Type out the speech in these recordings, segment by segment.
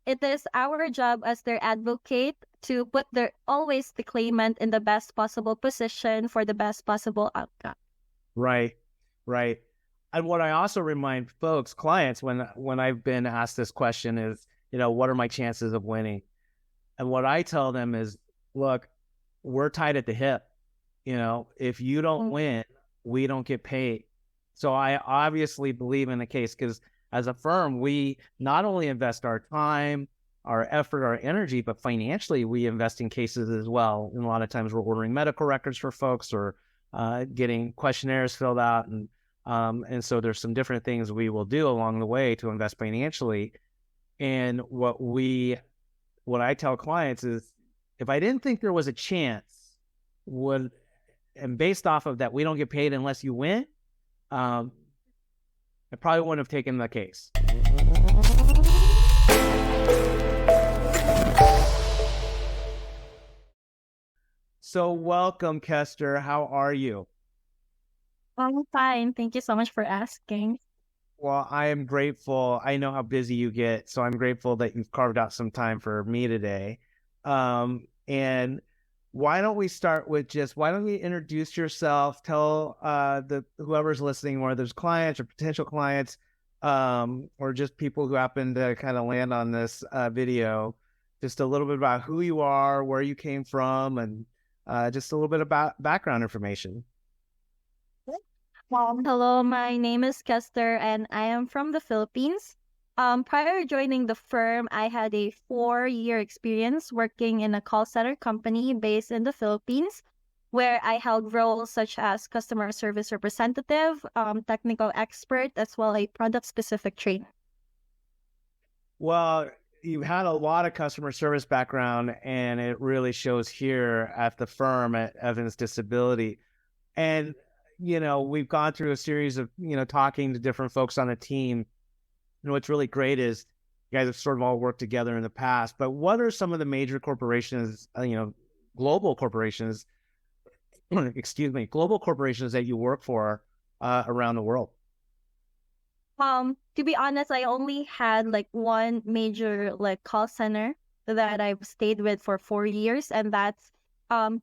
it is our job as their advocate to put always the claimant in the best possible position for the best possible outcome. Right, right. And what I also remind folks, clients, when I've been asked this question is, what are my chances of winning? And what I tell them is, look, we're tied at the hip. If you don't win, we don't get paid. So I obviously believe in the case because as a firm, we not only invest our time, our effort, our energy, but financially we invest in cases as well. And a lot of times we're ordering medical records for folks or getting questionnaires filled out. And so there's some different things we will do along the way to invest financially. And what I tell clients is, if I didn't think there was a chance, and based off of that, we don't get paid unless you win, I probably wouldn't have taken the case. So welcome, Kester. How are you? I'm fine. Thank you so much for asking. Well, I am grateful. I know how busy you get, so I'm grateful that you've carved out some time for me today. And why don't we start with why don't you introduce yourself, tell whoever's listening, whether there's clients or potential clients, or just people who happen to kind of land on this video, just a little bit about who you are, where you came from, and just a little bit about background information. Hello, my name is Kester and I am from the Philippines. Prior to joining the firm, I had a 4-year experience working in a call center company based in the Philippines, where I held roles such as customer service representative, technical expert, as well as a product-specific trainer. Well, you've had a lot of customer service background, and it really shows here at the firm at Evans Disability. And, we've gone through a series of, talking to different folks on the team. And what's really great is you guys have sort of all worked together in the past, but what are some of the major corporations, global corporations, global corporations that you work for around the world? To be honest, I only had one major call center that I've stayed with for 4 years, and that's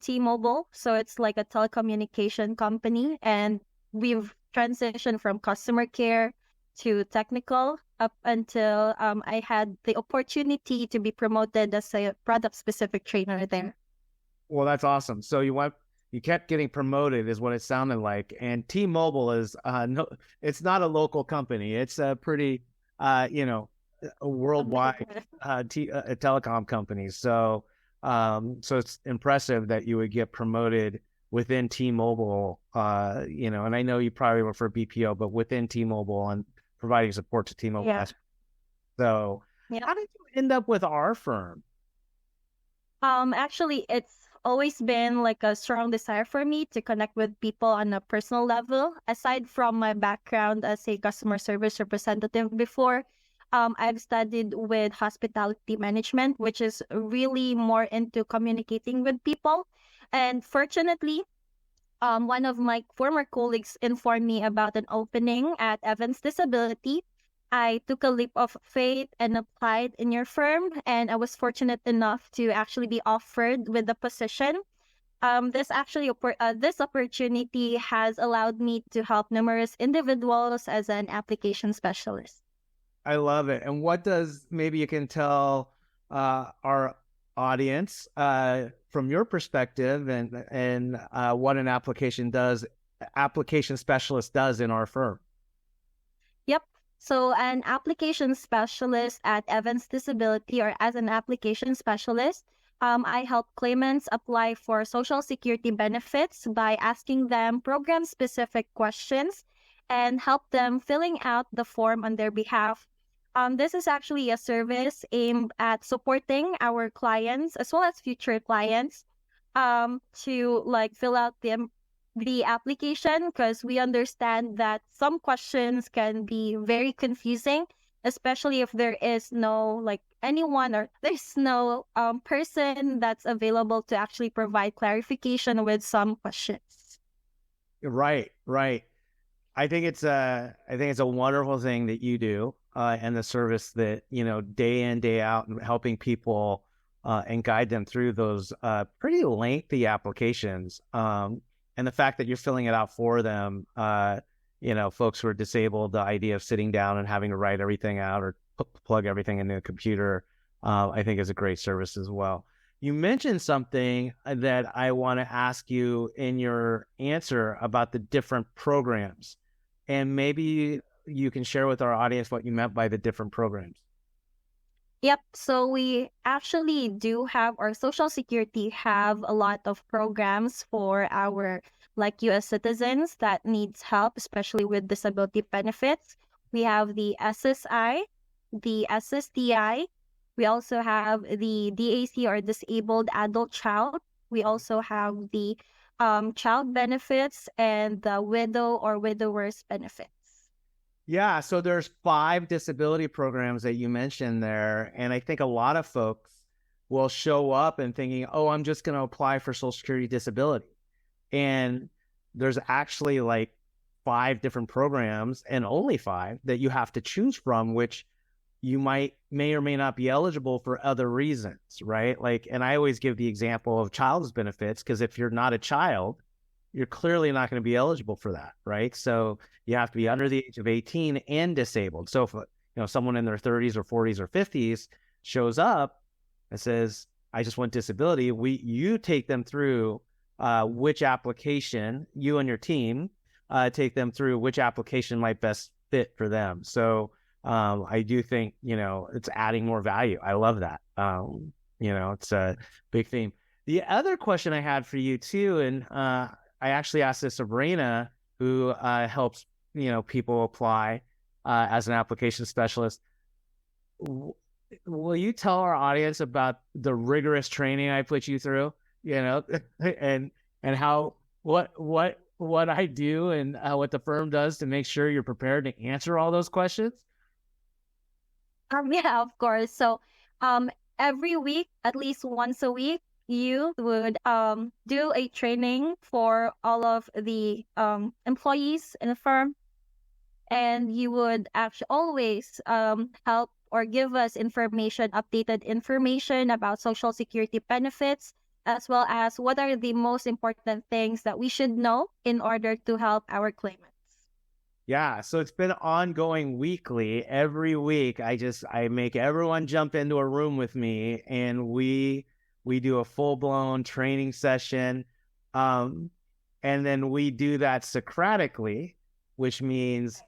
T-Mobile. So it's like a telecommunication company, and we've transitioned from customer care to technical up until I had the opportunity to be promoted as a product-specific trainer there. Well, that's awesome. So you kept getting promoted is what it sounded like. And T-Mobile is it's not a local company. It's a pretty a worldwide telecom company. So it's impressive that you would get promoted within T-Mobile, and I know you probably work for BPO, but within T-Mobile and providing support to T-Mobile. Yeah. So yeah. How did you end up with our firm? Actually, it's always been a strong desire for me to connect with people on a personal level. Aside from my background as a customer service representative before, I've studied with hospitality management, which is really more into communicating with people. And fortunately, one of my former colleagues informed me about an opening at Evans Disability. I took a leap of faith and applied in your firm, and I was fortunate enough to actually be offered with the position. This opportunity has allowed me to help numerous individuals as an application specialist. I love it. And maybe you can tell our audience from your perspective and what an application specialist does in our firm. Yep. So an application specialist at Evans Disability, or as an application specialist, I help claimants apply for Social Security benefits by asking them program-specific questions and help them filling out the form on their behalf. This is actually a service aimed at supporting our clients as well as future clients to fill out the application, because we understand that some questions can be very confusing, especially if there is no anyone, or there's no person that's available to actually provide clarification with some questions. Right. I think it's a wonderful thing that you do. and the service that, day in, day out, and helping people and guide them through those pretty lengthy applications. And the fact that you're filling it out for them, folks who are disabled, the idea of sitting down and having to write everything out or plug everything into a computer, I think is a great service as well. You mentioned something that I want to ask you in your answer about the different programs. And maybe you can share with our audience what you meant by the different programs. Yep. So we actually do have our Social Security have a lot of programs for our US citizens that needs help, especially with disability benefits. We have the SSI, the SSDI. We also have the DAC or disabled adult child. We also have the child benefits and the widow or widower's benefits. Yeah, so there's 5 disability programs that you mentioned there. And I think a lot of folks will show up and thinking, oh, I'm just going to apply for Social Security disability. And there's actually like 5 different programs and only 5 that you have to choose from, which you may or may not be eligible for other reasons, right? Like, and I always give the example of child's benefits, because if you're not a child, you're clearly not going to be eligible for that, right? So you have to be under the age of 18 and disabled. So if someone in their 30s or 40s or 50s shows up and says, I just want disability, you take them through which application, you and your team take them through which application might best fit for them. So I do think, it's adding more value. I love that. It's a big theme. The other question I had for you too, and I actually asked this of Raina, who helps, people apply as an application specialist. Will you tell our audience about the rigorous training I put you through, and how, what I do and what the firm does to make sure you're prepared to answer all those questions? Yeah, of course. So, every week, at least once a week, you would do a training for all of the employees in the firm, and you would actually always help or give us updated information about Social Security benefits, as well as what are the most important things that we should know in order to help our claimants. Yeah, so it's been ongoing weekly. Every week, I make everyone jump into a room with me, and we do a full-blown training session, and then we do that Socratically, which means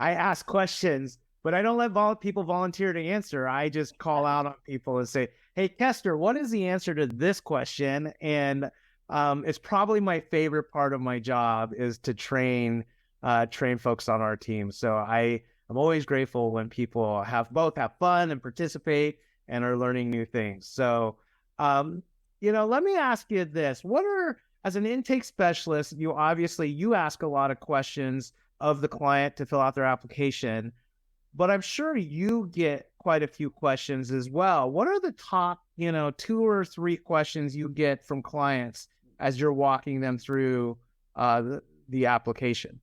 I ask questions, but I don't let people volunteer to answer. I just call out on people and say, hey, Kester, what is the answer to this question? And it's probably my favorite part of my job is to train folks on our team. So I'm always grateful when people have fun and participate and are learning new things. So, let me ask you this. As an intake specialist, you ask a lot of questions of the client to fill out their application, but I'm sure you get quite a few questions as well. What are the top, 2 or 3 questions you get from clients as you're walking them through the application?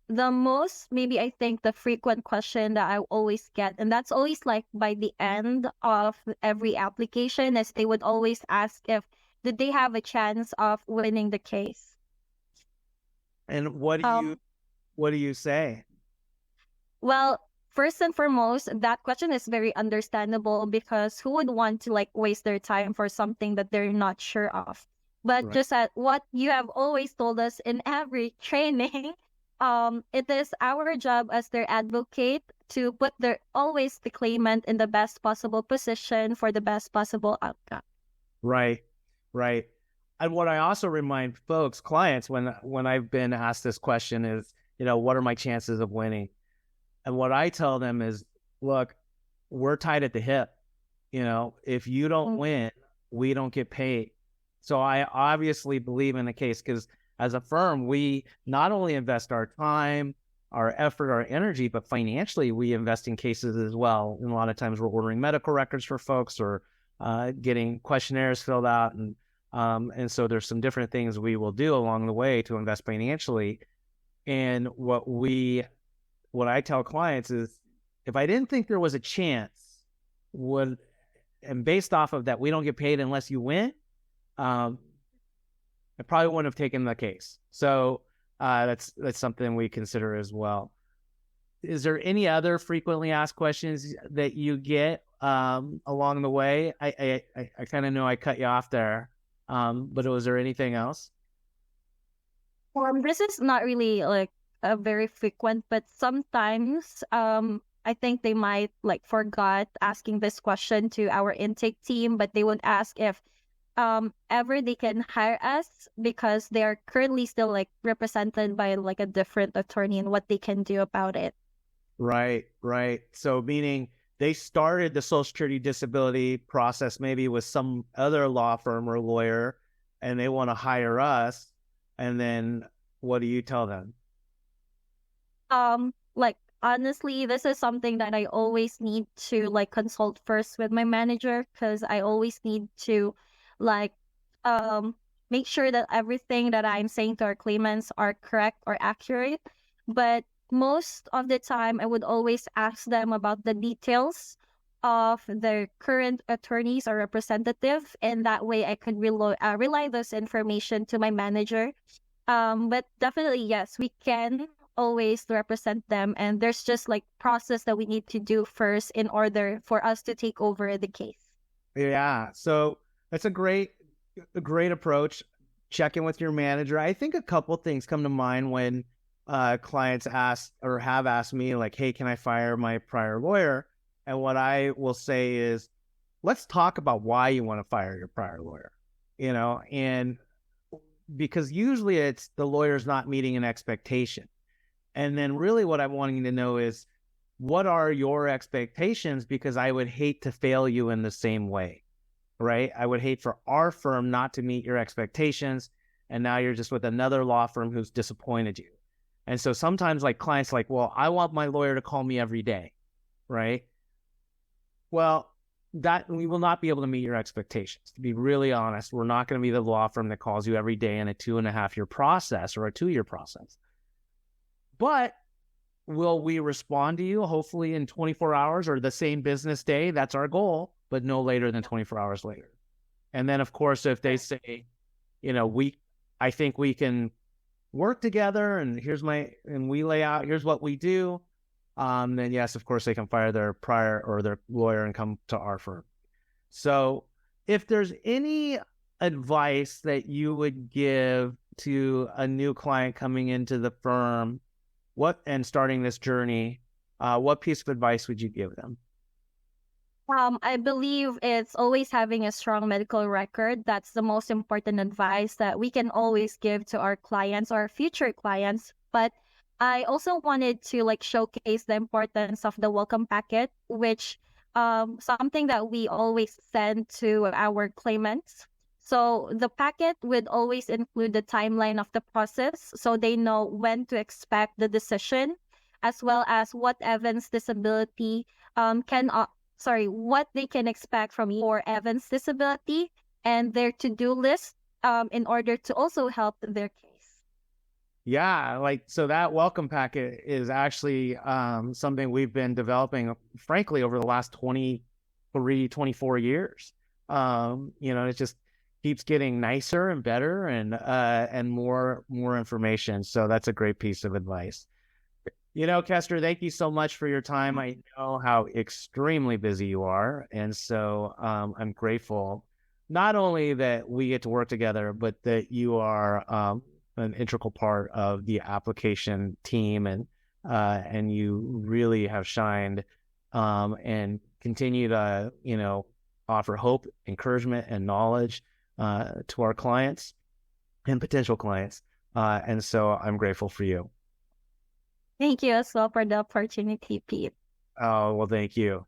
The most, maybe I think the frequent question that I always get, and that's always like by the end of every application, is they would always ask if did they have a chance of winning the case. And what do you say? Well, first and foremost, that question is very understandable, because who would want to waste their time for something that they're not sure of? But right. Just at what you have always told us in every training, it is our job as their advocate to put always the claimant in the best possible position for the best possible outcome. Right. And what I also remind clients, when I've been asked this question is, what are my chances of winning? And what I tell them is, look, we're tied at the hip. If you don't win, we don't get paid. So I obviously believe in the case, because as a firm, we not only invest our time, our effort, our energy, but financially we invest in cases as well. And a lot of times we're ordering medical records for folks or getting questionnaires filled out. And so there's some different things we will do along the way to invest financially. And what we what I tell clients is, if I didn't think there was a chance, and based off of that, we don't get paid unless you win, I probably wouldn't have taken the case. So that's something we consider as well. Is there any other frequently asked questions that you get along the way? I kind of know I cut you off there, but was there anything else? This is not really like a very frequent, but sometimes I think they might like forgot asking this question to our intake team, but they would ask if ever they can hire us because they are currently still like represented by like a different attorney and what they can do about it. Right. So meaning they started the Social Security disability process maybe with some other law firm or lawyer, and they want to hire us. And then what do you tell them? Like honestly, this is something that I always need to like consult first with my manager, because I always need to like make sure that everything that I'm saying to our claimants are correct or accurate. But most of the time, I would always ask them about the details of their current attorneys or representative, and that way I could relay this information to my manager. But definitely, yes, we can always represent them, and there's just like process that we need to do first in order for us to take over the case. Yeah, so that's a great approach. Check in with your manager. I think a couple things come to mind when clients ask or have asked me, like, hey, can I fire my prior lawyer? And what I will say is, let's talk about why you want to fire your prior lawyer, and because usually it's the lawyer's not meeting an expectation. And then really what I'm wanting to know is, what are your expectations? Because I would hate to fail you in the same way, right? I would hate for our firm not to meet your expectations, and now you're just with another law firm who's disappointed you. And so sometimes like clients like, well, I want my lawyer to call me every day, right? Well, that we will not be able to meet your expectations. To be really honest, we're not going to be the law firm that calls you every day in a 2.5-year process or a 2-year process. But will we respond to you hopefully in 24 hours or the same business day? That's our goal, but no later than 24 hours later. And then of course, if they say, I think we can work together and we lay out, here's what we do, then yes, of course, they can fire their prior or their lawyer and come to our firm. So if there's any advice that you would give to a new client coming into the firm, and starting this journey, what piece of advice would you give them? I believe it's always having a strong medical record. That's the most important advice that we can always give to our clients or future clients. But I also wanted to like showcase the importance of the welcome packet, which something that we always send to our claimants. So the packet would always include the timeline of the process, so they know when to expect the decision, as well as what Evan's disability what they can expect from your Evan's disability and their to-do list in order to also help their case. Yeah, so that welcome packet is actually something we've been developing, frankly, over the last 23, 24 years. It just keeps getting nicer and better and more information. So that's a great piece of advice. Kester, thank you so much for your time. I know how extremely busy you are. And so I'm grateful not only that we get to work together, but that you are an integral part of the application team, and you really have shined and continue to, offer hope, encouragement, and knowledge to our clients and potential clients. And so I'm grateful for you. Thank you as well for the opportunity, Pete. Oh, well, thank you.